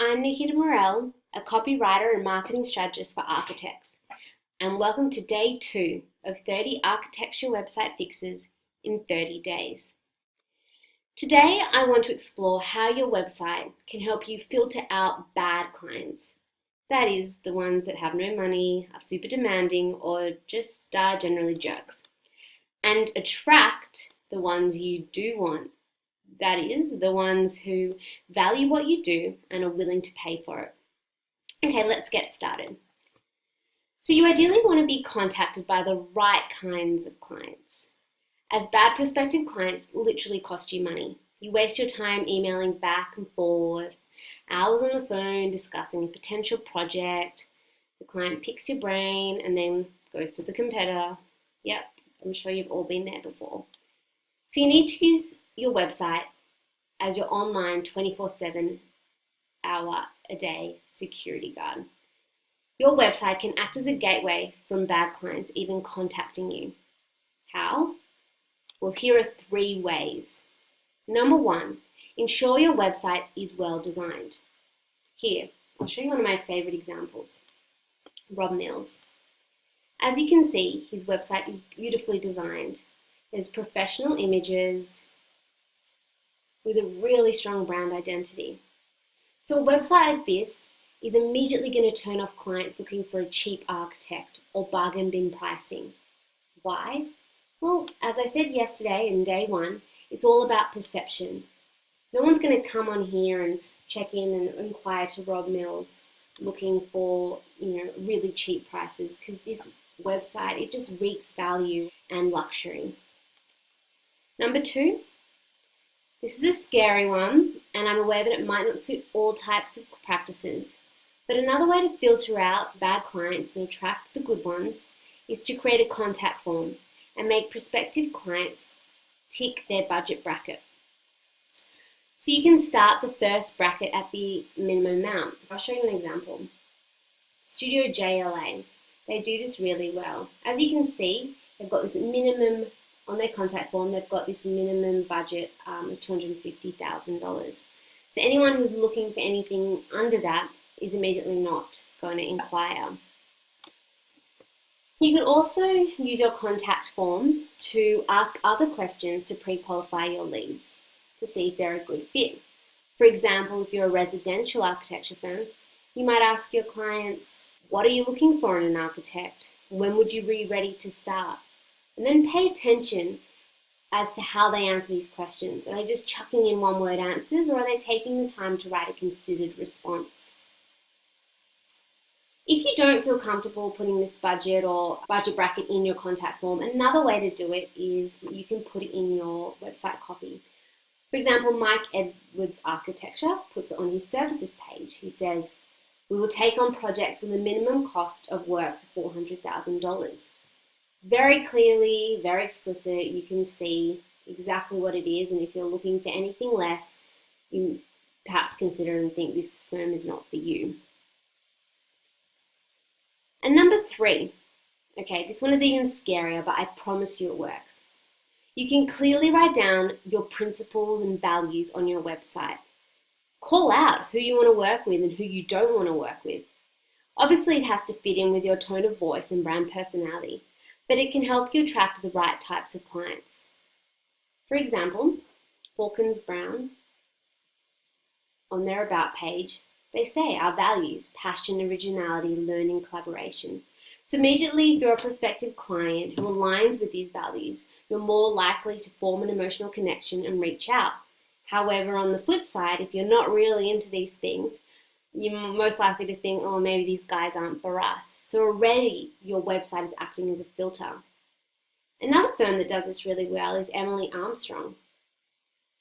I'm Nikita Morel, a copywriter and marketing strategist for architects, and welcome to day 2 of 30 architecture website fixes in 30 days. Today, I want to explore how your website can help you filter out bad clients. That is, the ones that have no money, are super demanding, or just are generally jerks, and attract the ones you do want. That is, the ones who value what you do and are willing to pay for it. Okay, let's get started. So you ideally want to be contacted by the right kinds of clients, as bad prospective clients literally cost you money. You waste your time emailing back and forth, hours on the phone discussing a potential project. The client picks your brain and then goes to the competitor. Yep, I'm sure you've all been there before. So you need to use your website as your online 24/7 hour a day security guard. Your website can act as a gateway from bad clients even contacting you. How? Well, here are 3 ways. Number 1, ensure your website is well designed. Here, I'll show you one of my favorite examples, Rob Mills. As you can see, his website is beautifully designed. There's professional images with a really strong brand identity. So a website like this is immediately going to turn off clients looking for a cheap architect or bargain bin pricing. Why? Well, as I said yesterday in day 1, it's all about perception. No one's going to come on here and check in and inquire to Rob Mills looking for, really cheap prices, because this website, it just reeks value and luxury. Number 2, this is a scary one, and I'm aware that it might not suit all types of practices, but another way to filter out bad clients and attract the good ones is to create a contact form and make prospective clients tick their budget bracket. So you can start the first bracket at the minimum amount. I'll show you an example. Studio JLA, they do this really well. As you can see, they've got this minimum, on their contact form, they've got this minimum budget of $250,000. So anyone who's looking for anything under that is immediately not going to inquire. You could also use your contact form to ask other questions to pre-qualify your leads to see if they're a good fit. For example, if you're a residential architecture firm, you might ask your clients, what are you looking for in an architect? When would you be ready to start? And then pay attention as to how they answer these questions. Are they just chucking in one-word answers, or are they taking the time to write a considered response? If you don't feel comfortable putting this budget or budget bracket in your contact form, another way to do it is you can put it in your website copy. For example, Mike Edwards Architecture puts it on his services page. He says, we will take on projects with a minimum cost of works of $400,000. Very clearly, very explicit, you can see exactly what it is, and if you're looking for anything less, you perhaps consider and think this firm is not for you. And number 3, okay, this one is even scarier, but I promise you it works. You can clearly write down your principles and values on your website. Call out who you want to work with and who you don't want to work with. Obviously, it has to fit in with your tone of voice and brand personality, but it can help you attract the right types of clients. For example, Hawkins Brown, on their About page, they say our values, passion, originality, learning, collaboration. So immediately, if you're a prospective client who aligns with these values, you're more likely to form an emotional connection and reach out. However, on the flip side, if you're not really into these things, you're most likely to think, oh, maybe these guys aren't for us. So already your website is acting as a filter. Another firm that does this really well is Emily Armstrong.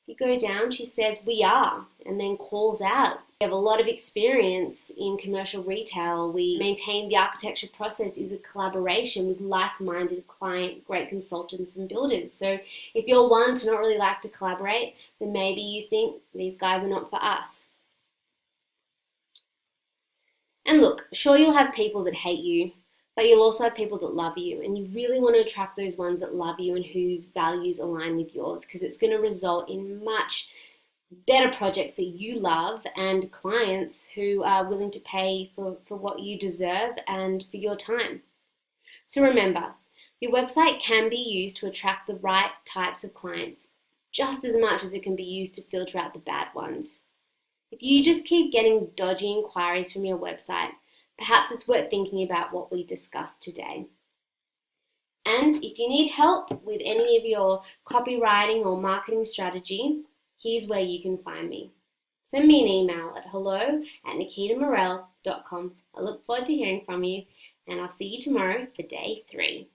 If you go down, she says, we are, and then calls out. We have a lot of experience in commercial retail. We maintain the architecture process is a collaboration with like-minded client, great consultants and builders. So if you're one to not really like to collaborate, then maybe you think these guys are not for us. And look, sure, you'll have people that hate you, but you'll also have people that love you, and you really want to attract those ones that love you and whose values align with yours, because it's going to result in much better projects that you love and clients who are willing to pay for what you deserve and for your time. So remember, your website can be used to attract the right types of clients just as much as it can be used to filter out the bad ones. If you just keep getting dodgy inquiries from your website, perhaps it's worth thinking about what we discussed today. And if you need help with any of your copywriting or marketing strategy, here's where you can find me. Send me an email at hello@nikitamorel.com. I look forward to hearing from you, and I'll see you tomorrow for day 3.